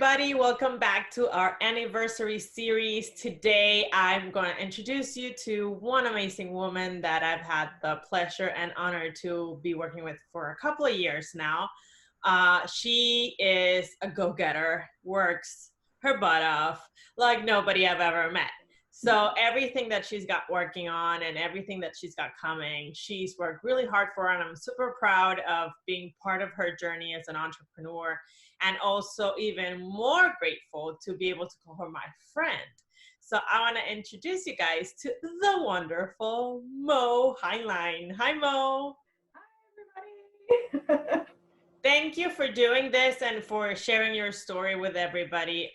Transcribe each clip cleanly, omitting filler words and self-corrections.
everybody. Welcome back to our anniversary series. Today, I'm going to introduce you to one amazing woman that I've had the pleasure and honor to be working with for a couple of years now. She is a go-getter, works her butt off like nobody I've ever met. So everything that she's got working on and everything that she's got coming, she's worked really hard for, and I'm super proud of being part of her journey as an entrepreneur, and also even more grateful to be able to call her my friend. So I want to introduce you guys to the wonderful Hineline. Hi, Mo. Hi, everybody. Thank you for doing this and for sharing your story with everybody.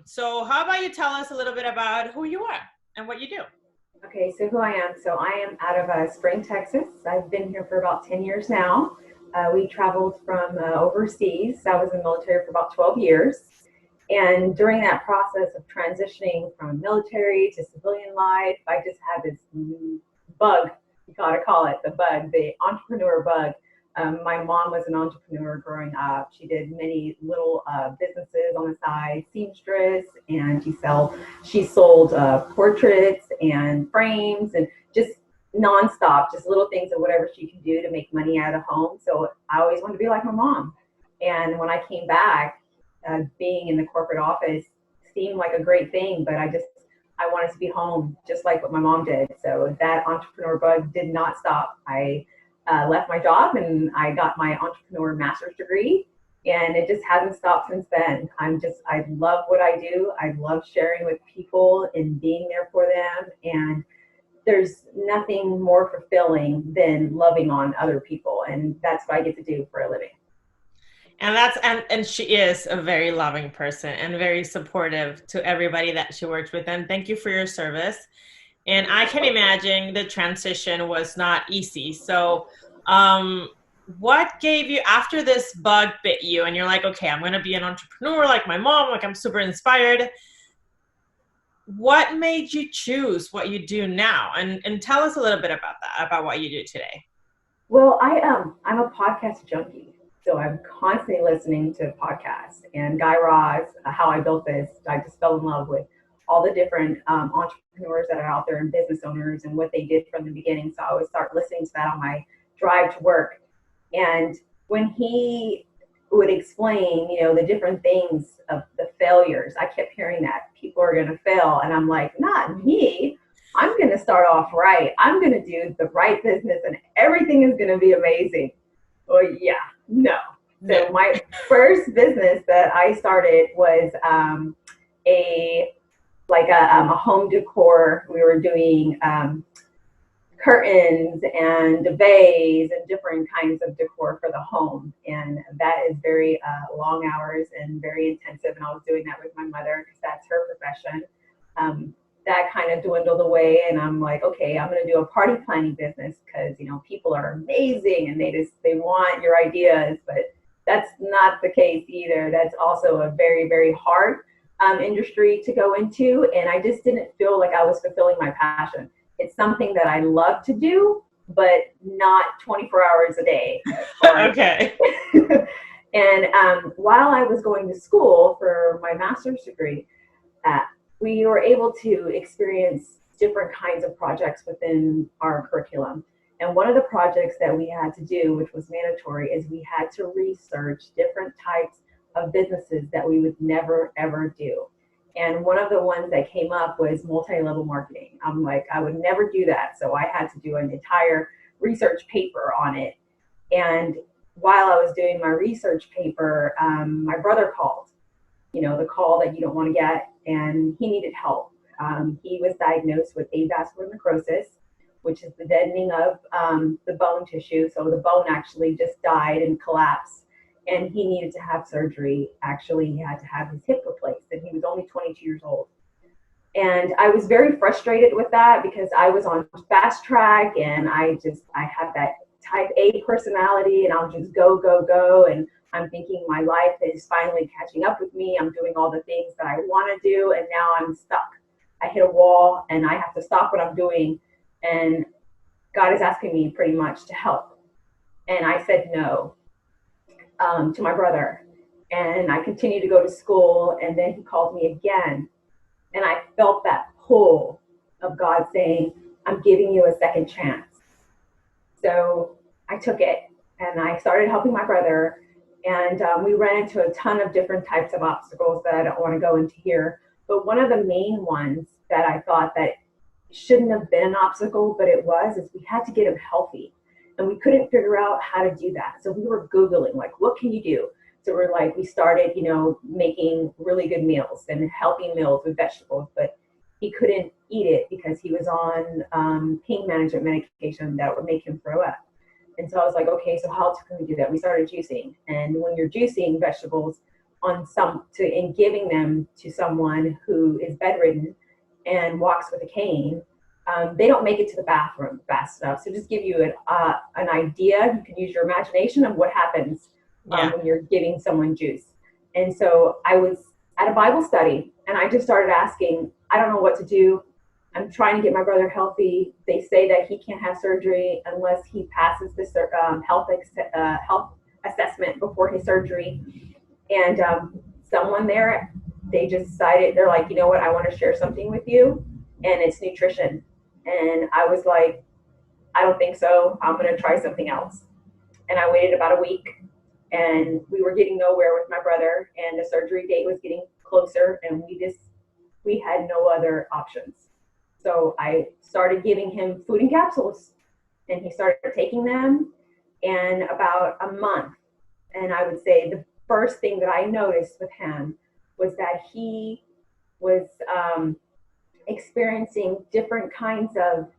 So how about you tell us a little bit about who you are and what you do? Okay, so who I am. So I am out of Spring, Texas. I've been here for about 10 years now. We traveled from overseas. I was in the military for about 12 years. And during that process of transitioning from military to civilian life, I just had this bug, you gotta call it the bug, the entrepreneur bug. My mom was an entrepreneur growing up. She did many little businesses on the side, seamstress, and she sold portraits and frames and just nonstop, just little things of whatever she could do to make money out of home. So I always wanted to be like my mom. And when I came back, being in the corporate office seemed like a great thing, but I wanted to be home just like what my mom did. So that entrepreneur bug did not stop. I left my job and I got my entrepreneur master's degree, and it just hasn't stopped since then. I love what I do. I love sharing with people and being there for them. And there's nothing more fulfilling than loving on other people. And that's what I get to do for a living. And she is a very loving person and very supportive to everybody that she works with. And thank you for your service. And I can imagine the transition was not easy. So, what gave you, after this bug bit you and you're like, okay, I'm going to be an entrepreneur like my mom, like I'm super inspired. What made you choose what you do now? And tell us a little bit about that, about what you do today. Well, I'm a podcast junkie. So I'm constantly listening to podcasts, and Guy Raz, How I Built This. I just fell in love with all the different entrepreneurs that are out there and business owners and what they did from the beginning. So I would start listening to that on my drive to work. And when he would explain, the different things of the failures, I kept hearing that people are going to fail. And I'm like, not me. I'm going to start off right. I'm going to do the right business and everything is going to be amazing. Well, yeah, no. So my first business that I started was a home decor. We were doing curtains and duvets and different kinds of decor for the home. And that is very long hours and very intensive. And I was doing that with my mother because that's her profession. That kind of dwindled away, and I'm like, okay, I'm going to do a party planning business because people are amazing and they want your ideas, but that's not the case either. That's also a very, very hard industry to go into, and I just didn't feel like I was fulfilling my passion. It's something that I love to do, but not 24 hours a day. Okay. And while I was going to school for my master's degree, we were able to experience different kinds of projects within our curriculum. And one of the projects that we had to do, which was mandatory, is we had to research different types of businesses that we would never, ever do. And one of the ones that came up was multi-level marketing. I'm like, I would never do that. So I had to do an entire research paper on it. And while I was doing my research paper, my brother called. The call that you don't want to get, and he needed help. He was diagnosed with avascular necrosis, which is the deadening of the bone tissue. So the bone actually just died and collapsed, and he needed to have surgery. Actually, he had to have his hip replaced, and he was only 22 years old. And I was very frustrated with that because I was on fast track, and I had that type A personality, and I'll just go, go, go. And I'm thinking my life is finally catching up with me. I'm doing all the things that I want to do, and now I'm stuck. I hit a wall, and I have to stop what I'm doing, and God is asking me pretty much to help. And I said no to my brother. And I continued to go to school. And then he called me again. And I felt that pull of God saying, I'm giving you a second chance. So I took it and I started helping my brother. And we ran into a ton of different types of obstacles that I don't want to go into here. But one of the main ones that I thought that shouldn't have been an obstacle, but it was, is we had to get him healthy. And we couldn't figure out how to do that. So we were Googling, like, what can you do? So we're like, we started, making really good meals and healthy meals with vegetables, but he couldn't eat it because he was on pain management medication that would make him throw up. And so I was like, okay, so how else can we do that? We started juicing. And when you're juicing vegetables and giving them to someone who is bedridden and walks with a cane, they don't make it to the bathroom fast enough. So just give you an idea. You can use your imagination of what happens Yeah. when you're giving someone juice. And so I was at a Bible study and I just started asking, I don't know what to do. I'm trying to get my brother healthy. They say that he can't have surgery unless he passes this health assessment before his surgery. And someone there, they just decided, they're like, you know what, I want to share something with you, and it's nutrition. And I was like, I don't think so. I'm going to try something else. And I waited about a week, and we were getting nowhere with my brother, and the surgery date was getting closer, and we had no other options. So I started giving him food and capsules, and he started taking them. And about a month, and I would say the first thing that I noticed with him was that he was experiencing different kinds of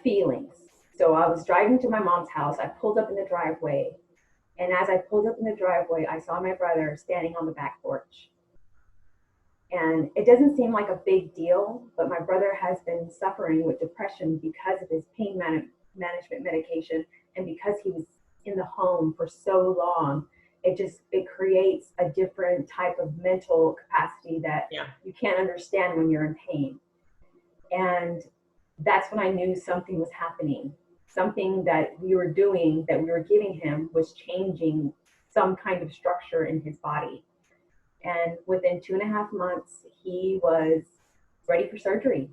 feelings. So I was driving to my mom's house. I pulled up in the driveway. And as I pulled up in the driveway, I saw my brother standing on the back porch. And it doesn't seem like a big deal, but my brother has been suffering with depression because of his pain management medication, and because he was in the home for so long. It creates a different type of mental capacity that Yeah. you can't understand when you're in pain. And that's when I knew something was happening. Something that we were doing, that we were giving him, was changing some kind of structure in his body. And within 2.5 months, he was ready for surgery.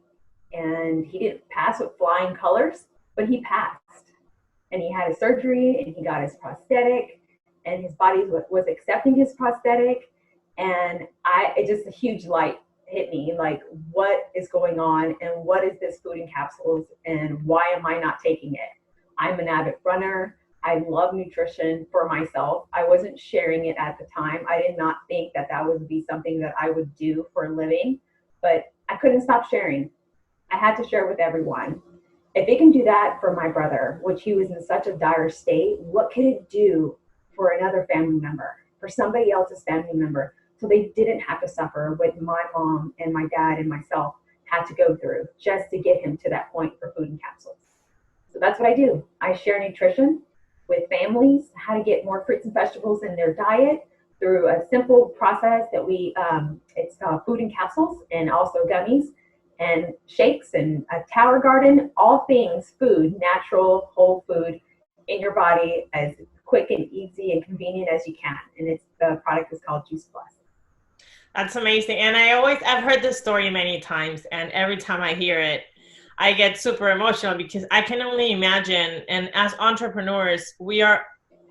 And he didn't pass with flying colors, but he passed. And he had his surgery and he got his prosthetic, and his body was accepting his prosthetic. And it just a huge light hit me, like, what is going on, and what is this food and capsules, and why am I not taking it? I'm an avid runner. I love nutrition for myself. I wasn't sharing it at the time. I did not think that that would be something that I would do for a living, but I couldn't stop sharing. I had to share with everyone. If it can do that for my brother, which he was in such a dire state, what could it do for another family member, for somebody else's family member? So they didn't have to suffer what my mom and my dad and myself had to go through just to get him to that point for food and capsules. So that's what I do. I share nutrition with families, how to get more fruits and vegetables in their diet through a simple process that it's food and capsules, and also gummies and shakes and a tower garden, all things food, natural, whole food in your body, as quick and easy and convenient as you can. And the product is called Juice Plus. That's amazing. And I've heard this story many times, and every time I hear it, I get super emotional, because I can only imagine, and as entrepreneurs, we are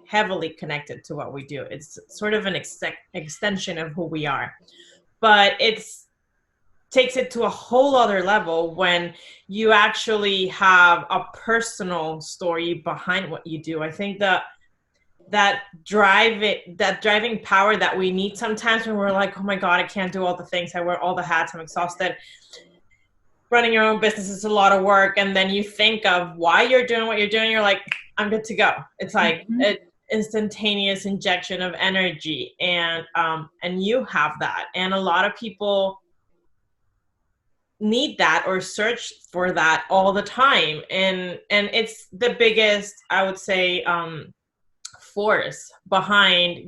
heavily connected to what we do. It's sort of an extension of who we are. But it's takes it to a whole other level when you actually have a personal story behind what you do. I think that driving power that we need sometimes when we're like, oh my God, I can't do all the things. I wear all the hats. I'm exhausted. Running your own business is a lot of work. And then you think of why you're doing what you're doing. You're like, I'm good to go. It's like an instantaneous injection of energy. And you have that. And a lot of people need that or search for that all the time. And it's the biggest, I would say, force behind,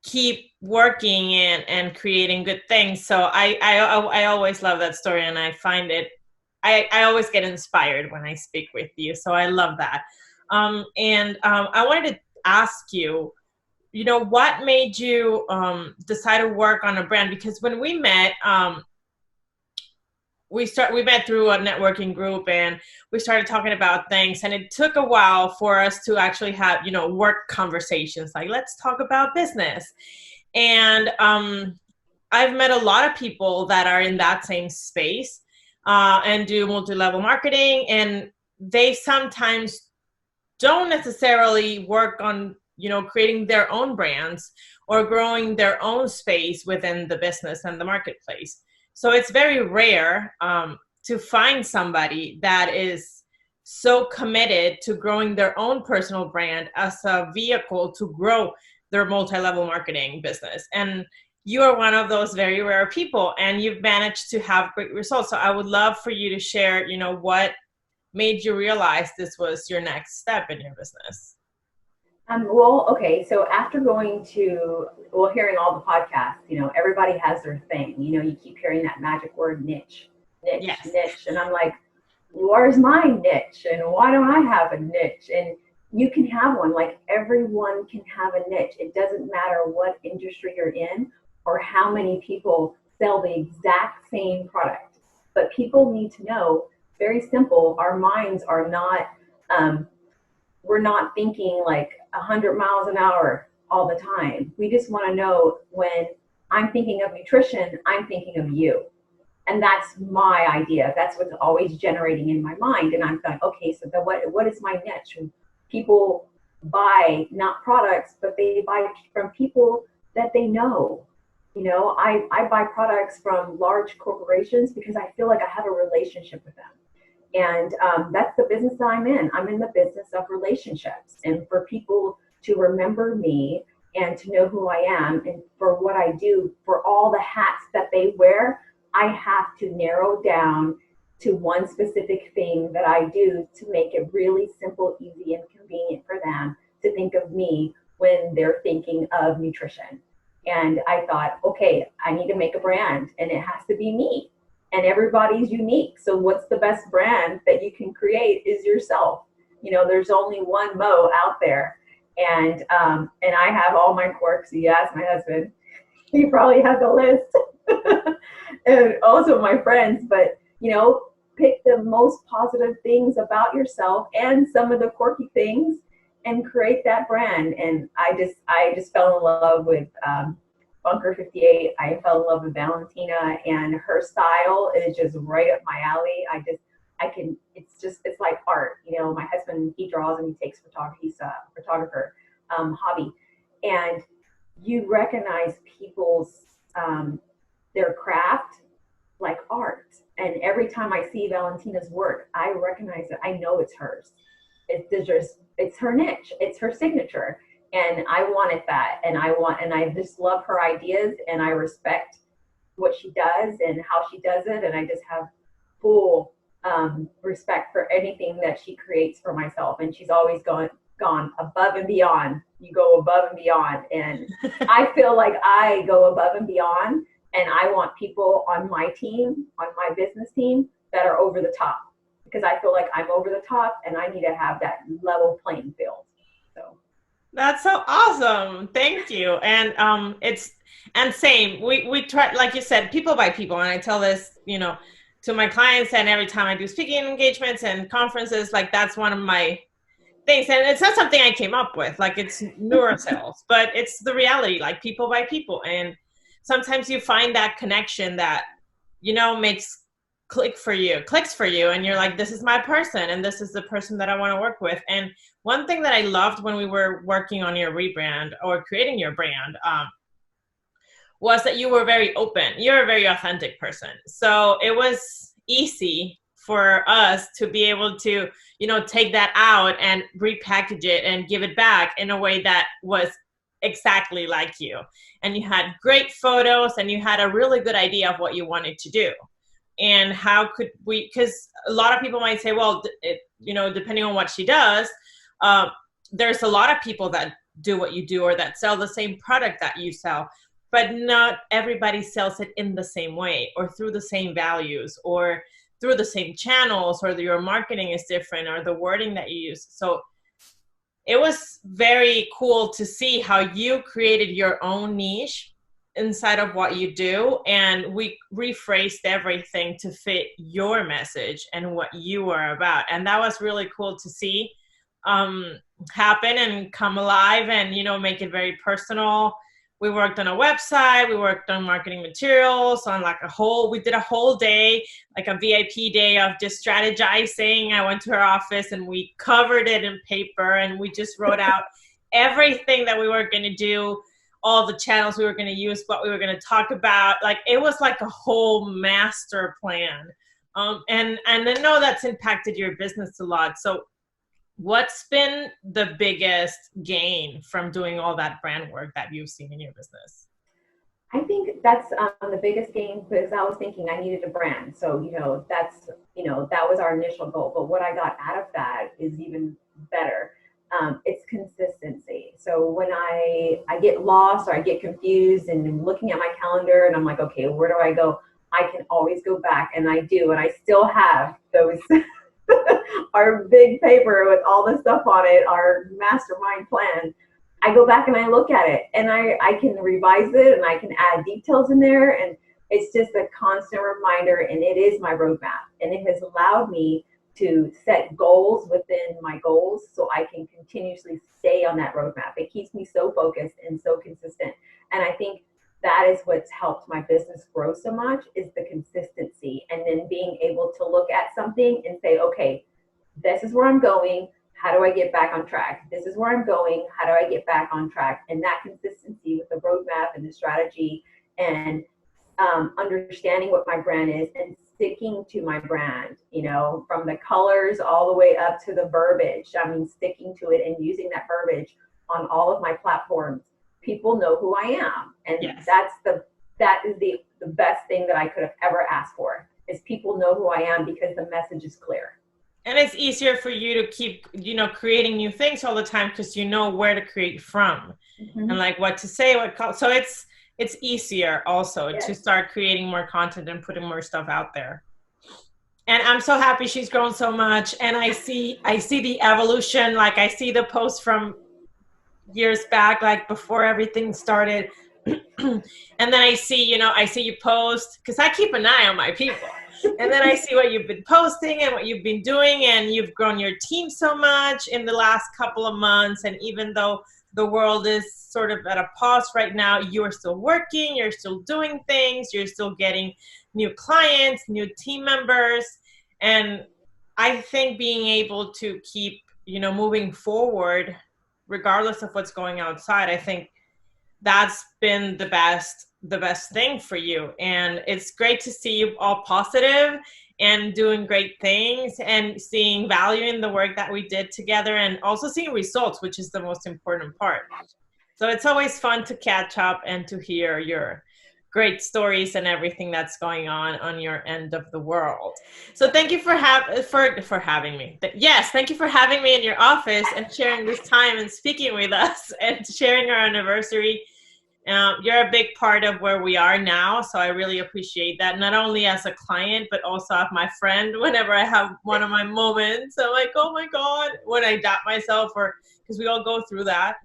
keep working and creating good things. So I always love that story, and I find it, I always get inspired when I speak with you. So I love that. I wanted to ask you, what made you decide to work on a brand? Because when we met, we met through a networking group, and we started talking about things, and it took a while for us to actually have, work conversations, like, let's talk about business. And I've met a lot of people that are in that same space and do multi-level marketing, and they sometimes don't necessarily work on, creating their own brands or growing their own space within the business and the marketplace. So it's very rare to find somebody that is so committed to growing their own personal brand as a vehicle to grow their multi-level marketing business. And you are one of those very rare people, and you've managed to have great results. So I would love for you to share, what made you realize this was your next step in your business. Okay. So after hearing all the podcasts, everybody has their thing. You keep hearing that magic word niche, Yes. niche. And I'm like, where's my niche? And why don't I have a niche? And you can have one. Like, everyone can have a niche. It doesn't matter what industry you're in or how many people sell the exact same product. But people need to know, very simple, our minds are not, we're not thinking like 100 miles an hour all the time. We just want to know, when I'm thinking of nutrition, I'm thinking of you. And that's my idea. That's what's always generating in my mind. And I'm like, okay, so what is my niche? People buy not products, but they buy from people that they know. I buy products from large corporations because I feel like I have a relationship with them. And that's the business that I'm in. I'm in the business of relationships, and for people to remember me and to know who I am and for what I do, for all the hats that they wear, I have to narrow down to one specific thing that I do to make it really simple, easy, and convenient for them to think of me when they're thinking of nutrition. And I thought, okay, I need to make a brand, and it has to be me. And everybody's unique. So what's the best brand that you can create is yourself. There's only one Mo out there. And I have all my quirks. You ask my husband, he probably has a list. And also my friends, but pick the most positive things about yourself and some of the quirky things and create that brand. And I just fell in love with Bunker 58. I fell in love with Valentina, and her style is just right up my alley. It's like art. My husband, he draws and he takes photography. He's a photographer hobby. And you recognize people's, their craft like art. And every time I see Valentina's work, I recognize it. I know it's hers. It's her niche. It's her signature. And I wanted that, and I just love her ideas, and I respect what she does and how she does it, and I just have full respect for anything that she creates for myself. And she's always gone above and beyond. You go above and beyond, and I feel like I go above and beyond, and I want people on my team, on my business team, that are over the top, because I feel like I'm over the top, and I need to have that level playing field. So. That's so awesome. Thank you. And same. We try, like you said, people by people. And I tell this, to my clients, and every time I do speaking engagements and conferences, like, that's one of my things. And it's not something I came up with, like, it's neurosales, but it's the reality, like, people by people. And sometimes you find that connection that, makes clicks for you, and you're like, this is my person, and this is the person that I want to work with. And one thing that I loved when we were working on your rebrand or creating your brand was that you were very open. You're a very authentic person. So it was easy for us to be able to, take that out and repackage it and give it back in a way that was exactly like you. And you had great photos, and you had a really good idea of what you wanted to do. And how could we, because a lot of people might say, well, depending on what she does, there's a lot of people that do what you do or that sell the same product that you sell, but not everybody sells it in the same way or through the same values or through the same channels, or your marketing is different or the wording that you use. So it was very cool to see how you created your own niche inside of what you do, and we rephrased everything to fit your message and what you are about. And that was really cool to see happen and come alive, and make it very personal. We worked on a website, we worked on marketing materials, on we did a whole day, like a VIP day of just strategizing. I went to her office and we covered it in paper, and we just wrote out everything that we were going to do, all the channels we were going to use, what we were going to talk about. Like, it was like a whole master plan. And I know that's impacted your business a lot. So what's been the biggest gain from doing all that brand work that you've seen in your business? I think that's the biggest gain, because I was thinking I needed a brand. So, that was our initial goal. But what I got out of that is even better. It's consistency. So when I get lost or I get confused and I'm looking at my calendar and I'm like, okay, where do I go? I can always go back, and I do. And I still have those our big paper with all the stuff on it, our mastermind plan. I go back and I look at it, and I can revise it, and I can add details in there. And it's just a constant reminder, and it is my roadmap. And it has allowed me to set goals within my goals, so I can continuously stay on that roadmap. It keeps me so focused and so consistent. And I think that is what's helped my business grow so much, is the consistency. And then being able to look at something and say, okay, this is where I'm going. How do I get back on track? This is where I'm going. How do I get back on track? And that consistency with the roadmap and the strategy, and understanding what my brand is and sticking to my brand, from the colors all the way up to the verbiage. I mean, sticking to it and using that verbiage on all of my platforms. People know who I am. And yes, that is the best thing that I could have ever asked for, is people know who I am, because the message is clear. And it's easier for you to keep, creating new things all the time, because you know where to create from, and like what to say, so it's easier also to start creating more content and putting more stuff out there. And I'm so happy she's grown so much. And I see the evolution. Like, I see the posts from years back, like before everything started. And then I see you post, because I keep an eye on my people. And then I see what you've been posting and what you've been doing, and you've grown your team so much in the last couple of months. And even though the world is sort of at a pause right now, you're still working, you're still doing things, you're still getting new clients, new team members. And I think being able to keep, moving forward, regardless of what's going outside, I think that's been the best thing for you. And it's great to see you all positive and doing great things, and seeing value in the work that we did together, and also seeing results, which is the most important part. So it's always fun to catch up and to hear your great stories and everything that's going on your end of the world. So thank you for having me. Yes, thank you for having me in your office and sharing this time and speaking with us and sharing our anniversary. You're a big part of where we are now, so I really appreciate that, not only as a client, but also as my friend. Whenever I have one of my moments, I'm like, oh my God, when I doubt myself, or because we all go through that.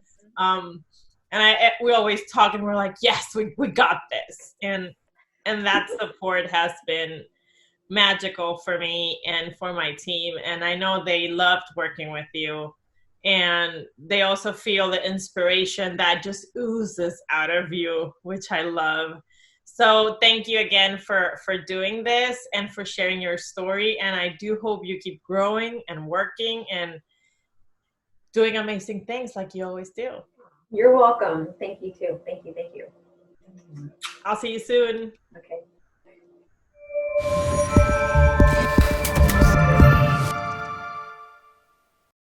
We always talk, and we're like, yes, we got this. And that support has been magical for me and for my team. And I know they loved working with you. And they also feel the inspiration that just oozes out of you, which I love. So thank you again for doing this and for sharing your story. And I do hope you keep growing and working and doing amazing things like you always do. You're welcome. Thank you too. Thank you. I'll see you soon. Okay.